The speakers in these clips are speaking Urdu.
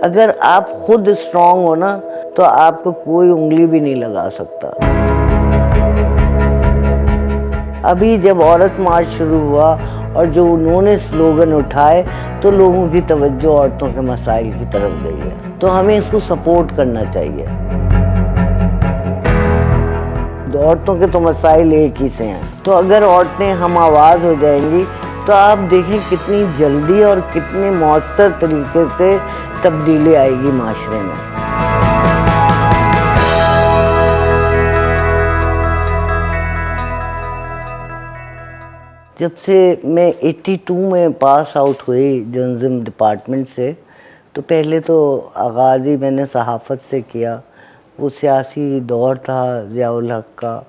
اگر آپ خود اسٹرانگ ہو نا تو آپ کو کوئی انگلی بھی نہیں لگا سکتا. ابھی جب عورت مارچ شروع ہوا اور جو انہوں نے سلوگن اٹھائے تو لوگوں کی توجہ عورتوں کے مسائل کی طرف گئی ہے, تو ہمیں اس کو سپورٹ کرنا چاہیے. عورتوں کے تو مسائل ایک ہی سے ہیں, تو اگر عورتیں ہم آواز ہو جائیں گی تو آپ دیکھیں کتنی جلدی اور کتنے مؤثر طریقے سے تبدیلی آئے گی معاشرے میں. جب سے میں 82 میں پاس آؤٹ ہوئی جرنلزم ڈپارٹمنٹ سے, تو پہلے تو آغاز ہی میں نے صحافت سے کیا. وہ سیاسی دور تھا ضیاء الحق کا,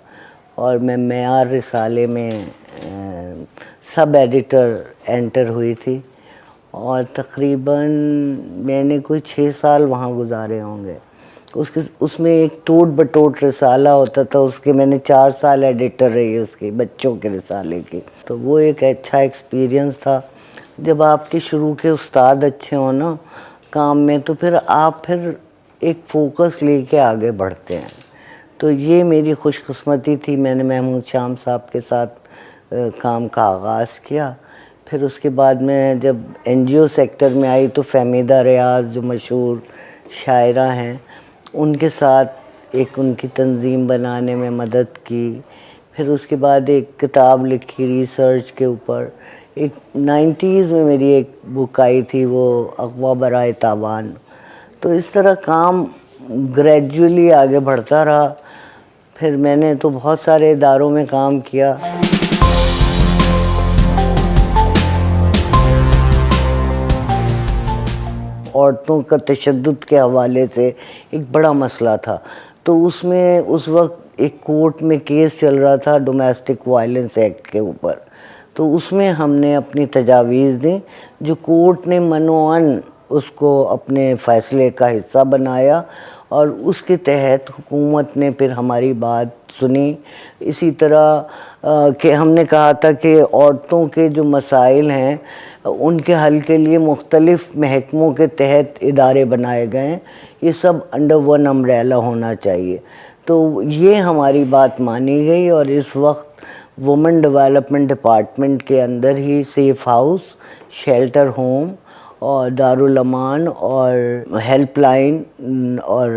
اور میں معیار رسالے میں سب ایڈیٹر انٹر ہوئی تھی, اور تقریباً میں نے کوئی 6 سال وہاں گزارے ہوں گے. اس میں ایک ٹوٹ بٹوٹ رسالہ ہوتا تھا, اس کے میں نے 4 سال ایڈیٹر رہی اس کی, بچوں کے رسالے کی. تو وہ ایک اچھا ایکسپیرینس تھا. جب آپ کے شروع کے استاد اچھے ہوں نا کام میں, تو پھر آپ ایک فوکس لے کے آگے بڑھتے ہیں. تو یہ میری خوش قسمتی تھی. میں نے محمود شام صاحب کے ساتھ کام کا آغاز کیا. پھر اس کے بعد میں جب این جی او سیکٹر میں آئی تو فہمیدہ ریاض جو مشہور شاعرہ ہیں ان کے ساتھ ایک ان کی تنظیم بنانے میں مدد کی. پھر اس کے بعد ایک کتاب لکھی ریسرچ کے اوپر. ایک 90s میں میری ایک بک آئی تھی, وہ اغوا برائے تاوان. تو اس طرح کام گریجولی آگے بڑھتا رہا. پھر میں نے تو بہت سارے اداروں میں کام کیا. عورتوں کا تشدد کے حوالے سے ایک بڑا مسئلہ تھا, تو اس میں اس وقت ایک کورٹ میں کیس چل رہا تھا ڈومیسٹک وائلنس ایکٹ کے اوپر. تو اس میں ہم نے اپنی تجاویز دیں, جو کورٹ نے منوعاً اس کو اپنے فیصلے کا حصہ بنایا, اور اس کے تحت حکومت نے پھر ہماری بات سنی. اسی طرح کہ ہم نے کہا تھا کہ عورتوں کے جو مسائل ہیں ان کے حل کے لیے مختلف محکموں کے تحت ادارے بنائے گئے ہیں, یہ سب انڈر ون امبریلا ہونا چاہیے. تو یہ ہماری بات مانی گئی, اور اس وقت وومن ڈیولپمنٹ ڈپارٹمنٹ کے اندر ہی سیف ہاؤس, شیلٹر ہوم اور دارالامان اور ہیلپ لائن اور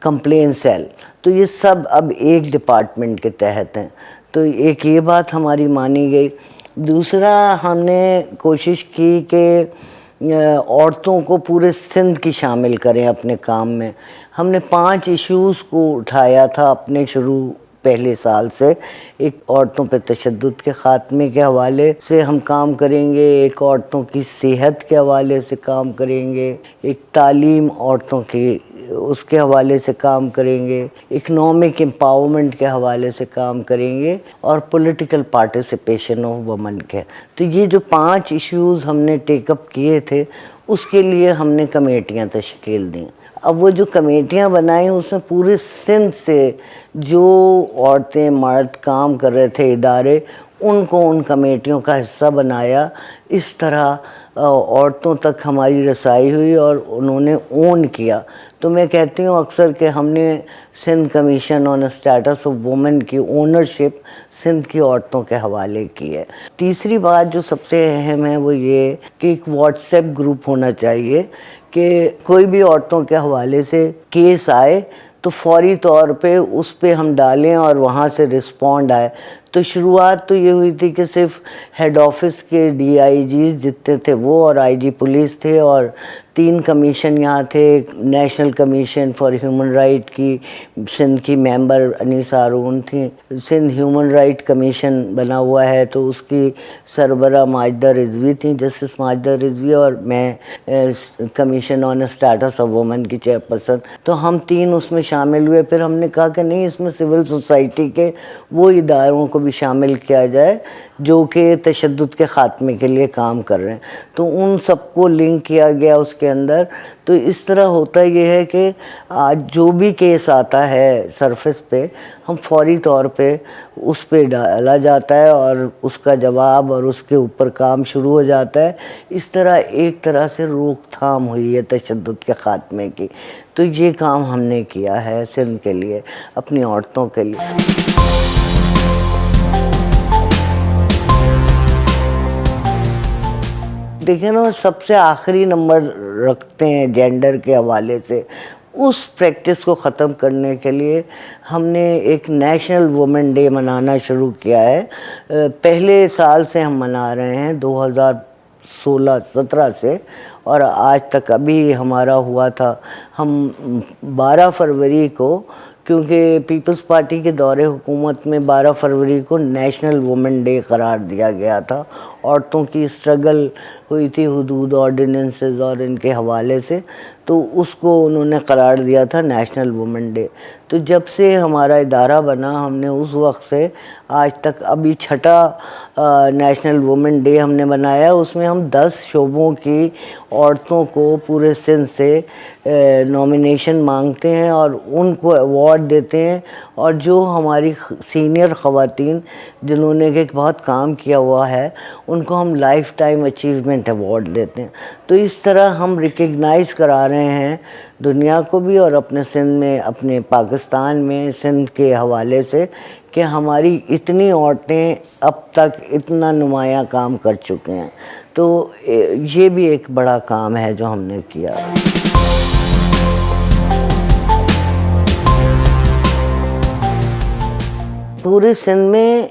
کمپلین سیل, تو یہ سب اب ایک ڈپارٹمنٹ کے تحت ہیں. تو ایک یہ بات ہماری مانی گئی. دوسرا, ہم نے کوشش کی کہ عورتوں کو پورے سندھ کی شامل کریں اپنے کام میں. ہم نے 5 ایشوز کو اٹھایا تھا اپنے شروع پہلے سال سے. ایک عورتوں پہ تشدد کے خاتمے کے حوالے سے ہم کام کریں گے, ایک عورتوں کی صحت کے حوالے سے کام کریں گے, ایک تعلیم عورتوں کی اس کے حوالے سے کام کریں گے, اکنامک امپاورمنٹ کے حوالے سے کام کریں گے, اور پولیٹیکل پارٹیسپیشن آف وومن کے. تو یہ جو 5 ایشوز ہم نے ٹیک اپ کیے تھے, اس کے لیے ہم نے کمیٹیاں تشکیل دیں. اب وہ جو کمیٹیاں بنائیں اس میں پورے سندھ سے جو عورتیں مرد کام کر رہے تھے ادارے, ان کو ان کمیٹیوں کا حصہ بنایا. اس طرح عورتوں تک ہماری رسائی ہوئی اور انہوں نے اون کیا. تو میں کہتی ہوں اکثر کہ ہم نے Sindh commission on status of women کی اونرشپ سندھ کی عورتوں کے حوالے کی ہے. تیسری بات جو سب سے اہم ہے وہ یہ کہ ایک واٹس ایپ گروپ ہونا چاہیے, کہ کوئی بھی عورتوں کے حوالے سے کیس آئے تو فوری طور پہ اس پہ ہم ڈالیں اور وہاں سے رسپونڈ آئے. تو شروعات تو یہ ہوئی تھی کہ صرف ہیڈ آفس کے ڈی آئی جیز جتنے تھے وہ, اور آئی جی پولیس تھے, اور 3 کمیشن یہاں تھے. National commission for human right کی سندھ کی ممبر انیس ہارون تھیں. سندھ ہیومن رائٹ کمیشن بنا ہوا ہے تو اس کی سربراہ ماجدہ رضوی تھیں, جسٹس ماجدہ رضوی, اور میں commission on status of women کی چیئرپرسن. تو ہم 3 اس میں شامل ہوئے. پھر ہم نے کہا کہ نہیں, اس میں سول سوسائٹی کے وہ اداروں کو کو بھی شامل کیا جائے جو کہ تشدد کے خاتمے کے لیے کام کر رہے ہیں، تو ان سب کو لنک کیا گیا اس کے اندر. تو اس طرح ہوتا یہ ہے کہ آج جو بھی کیس آتا ہے سرفیس پہ ہم فوری طور پہ اس پہ ڈالا جاتا ہے اور اس کا جواب اور اس کے اوپر کام شروع ہو جاتا ہے. اس طرح ایک طرح سے روک تھام ہوئی ہے تشدد کے خاتمے کی. تو یہ کام ہم نے کیا ہے سندھ کے لیے، اپنی عورتوں کے لیے. دیکھیں نا، سب سے آخری نمبر رکھتے ہیں جینڈر کے حوالے سے. اس پریکٹس کو ختم کرنے کے لیے ہم نے ایک نیشنل وومن ڈے منانا شروع کیا ہے. پہلے سال سے ہم منا رہے ہیں 2016-17 سے، اور آج تک ابھی ہمارا ہوا تھا ہم 12 فروری کو، کیونکہ پیپلز پارٹی کے دور حکومت میں 12 فروری کو نیشنل وومن ڈے قرار دیا گیا تھا. عورتوں کی اسٹرگل ہوئی تھی حدود آرڈیننسز اور ان کے حوالے سے، تو اس کو انہوں نے قرار دیا تھا نیشنل وومن ڈے. تو جب سے ہمارا ادارہ بنا ہم نے اس وقت سے آج تک ابھی 6 نیشنل وومن ڈے ہم نے منایا. اس میں ہم 10 شعبوں کی عورتوں کو پورے سندھ سے نامینیشن مانگتے ہیں اور ان کو ایوارڈ دیتے ہیں، اور جو ہماری سینئر خواتین جنہوں نے ایک بہت کام کیا ہوا ہے ان کو ہم لائف ٹائم اچیومنٹ ایوارڈ دیتے ہیں. تو اس طرح ہم ریکگنائز کرا رہے ہیں دنیا کو بھی اور اپنے سندھ میں، اپنے پاکستان میں سندھ کے حوالے سے، کہ ہماری اتنی عورتیں اب تک اتنا نمایاں کام کر چکے ہیں. تو یہ بھی ایک بڑا کام ہے جو ہم نے کیا. پورے سندھ میں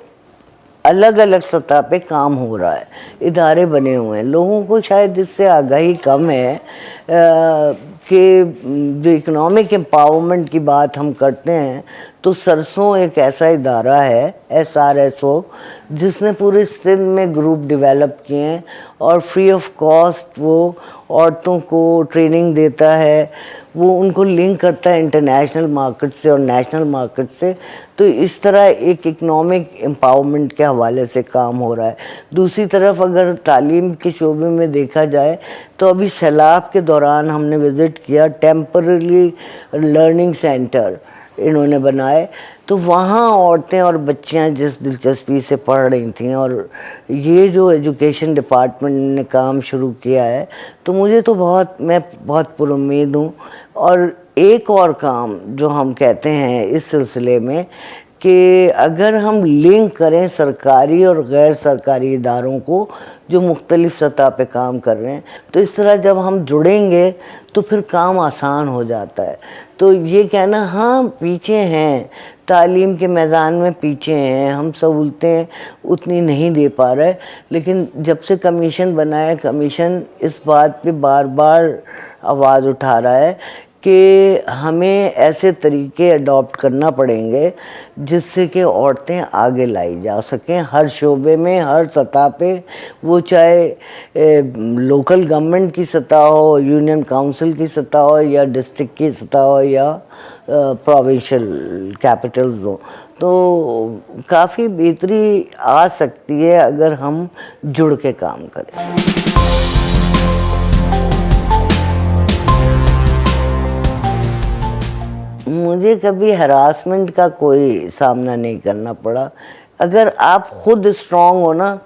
الگ الگ سطح پہ کام ہو رہا ہے، ادارے بنے ہوئے ہیں. لوگوں کو شاید اس سے آگاہی کم ہے کہ جو اکنامک امپاورمنٹ کی بات ہم کرتے ہیں تو سرسوں ایک ایسا ادارہ ہے SRSO جس نے پورے سندھ میں گروپ ڈیولپ کیے ہیں اور فری آف کاسٹ وہ عورتوں کو ٹریننگ دیتا ہے. وہ ان کو لنک کرتا ہے انٹرنیشنل مارکیٹ سے اور نیشنل مارکیٹ سے. تو اس طرح ایک اکنامک امپاورمنٹ کے حوالے سے کام ہو رہا ہے. دوسری طرف اگر تعلیم کے شعبے میں دیکھا جائے تو ابھی سیلاب کے دوران ہم نے وزٹ کیا ٹیمپرری لرننگ سینٹر انہوں نے بنائے. تو وہاں عورتیں اور بچیاں جس دلچسپی سے پڑھ رہی تھیں، اور یہ جو ایجوکیشن ڈپارٹمنٹ نے کام شروع کیا ہے تو مجھے تو میں بہت پر امید ہوں. اور ایک اور کام جو ہم کہتے ہیں اس سلسلے میں کہ اگر ہم لنک کریں سرکاری اور غیر سرکاری اداروں کو جو مختلف سطح پہ کام کر رہے ہیں، تو اس طرح جب ہم جڑیں گے تو پھر کام آسان ہو جاتا ہے. تو یہ کہنا ہاں پیچھے ہیں، تعلیم کے میدان میں پیچھے ہیں، ہم سہولتیں اتنی نہیں دے پا رہے، لیکن جب سے کمیشن بنا ہے کمیشن اس بات پہ بار بار آواز اٹھا رہا ہے کہ ہمیں ایسے طریقے اڈاپٹ کرنا پڑیں گے جس سے کہ عورتیں آگے لائی جا سکیں ہر شعبے میں، ہر سطح پہ. وہ چاہے لوکل گورنمنٹ کی سطح ہو، یونین کاؤنسل کی سطح ہو، یا ڈسٹرکٹ کی سطح ہو، یا پروونشل کیپٹلز ہوں. تو کافی بہتری آ سکتی ہے اگر ہم جڑ کے کام کریں. مجھے کبھی ہراسمنٹ کا کوئی سامنا نہیں کرنا پڑا. اگر آپ خود اسٹرانگ ہو نا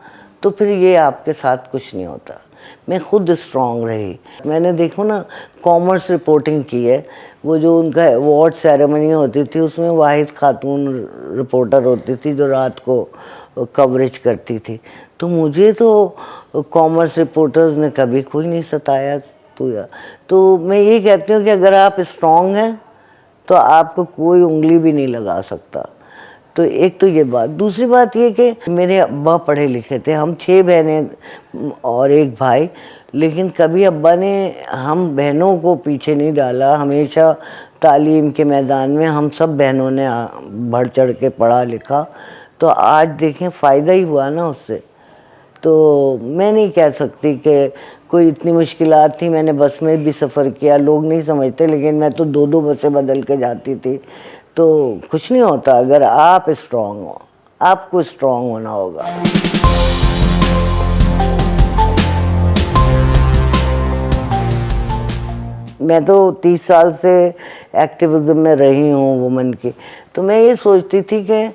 تو پھر یہ آپ کے ساتھ کچھ نہیں ہوتا. میں خود اسٹرانگ رہی. میں نے دیکھو نا کامرس رپورٹنگ کی ہے، وہ جو ان کا ایوارڈ سیریمنی ہوتی تھی اس میں واحد خاتون رپورٹر ہوتی تھی جو رات کو کوریج کرتی تھی. تو مجھے تو کامرس رپورٹرز نے کبھی کوئی نہیں ستایا. تو میں یہ کہتی ہوں کہ اگر آپ اسٹرانگ ہیں تو آپ کو کوئی انگلی بھی نہیں لگا سکتا. تو ایک تو یہ بات. دوسری بات یہ کہ میرے ابا پڑھے لکھے تھے، ہم 6 بہنیں اور ایک بھائی، لیکن کبھی ابا نے ہم بہنوں کو پیچھے نہیں ڈالا. ہمیشہ تعلیم کے میدان میں ہم سب بہنوں نے بڑھ چڑھ کے پڑھا لکھا. تو آج دیکھیں فائدہ ہی ہوا نا اس سے. تو میں نہیں کہہ سکتی کہ کوئی اتنی مشکلات تھی. میں نے بس میں بھی سفر کیا، لوگ نہیں سمجھتے لیکن میں تو 2 بسیں بدل کے جاتی تھی. تو کچھ نہیں ہوتا اگر آپ اسٹرانگ ہو. آپ کو اسٹرانگ ہونا ہوگا. میں تو 30 سال سے ایکٹیویزم میں رہی ہوں وومن کی, تو میں یہ سوچتی تھی کہ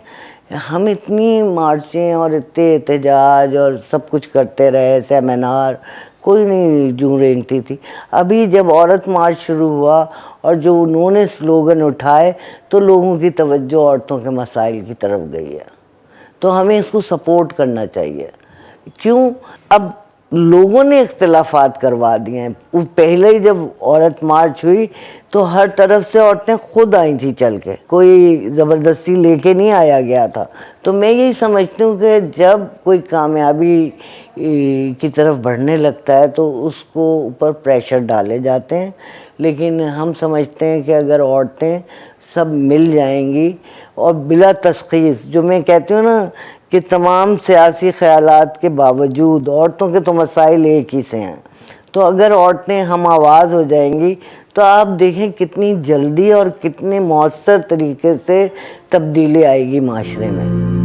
ہم اتنی مارچیں اور اتنے احتجاج اور سب کچھ کرتے رہے, سیمینار, کوئی نہیں جوں رینگتی تھی. ابھی جب عورت مارچ شروع ہوا اور جو انہوں نے سلوگن اٹھائے تو لوگوں کی توجہ عورتوں کے مسائل کی طرف گئی ہے. تو ہمیں اس کو سپورٹ کرنا چاہیے. کیوں؟ اب لوگوں نے اختلافات کروا دیے ہیں. پہلے ہی جب عورت مارچ ہوئی تو ہر طرف سے عورتیں خود آئی تھیں چل کے, کوئی زبردستی لے کے نہیں آیا گیا تھا. تو میں یہی سمجھتی ہوں کہ جب کوئی کامیابی کی طرف بڑھنے لگتا ہے تو اس کو اوپر پریشر ڈالے جاتے ہیں, لیکن ہم سمجھتے ہیں کہ اگر عورتیں سب مل جائیں گی اور بلا تشخیص, جو میں کہتی ہوں نا کہ تمام سیاسی خیالات کے باوجود عورتوں کے تو مسائل ایک ہی سے ہیں, تو اگر عورتیں ہم آواز ہو جائیں گی تو آپ دیکھیں کتنی جلدی اور کتنے مؤثر طریقے سے تبدیلی آئے گی معاشرے میں.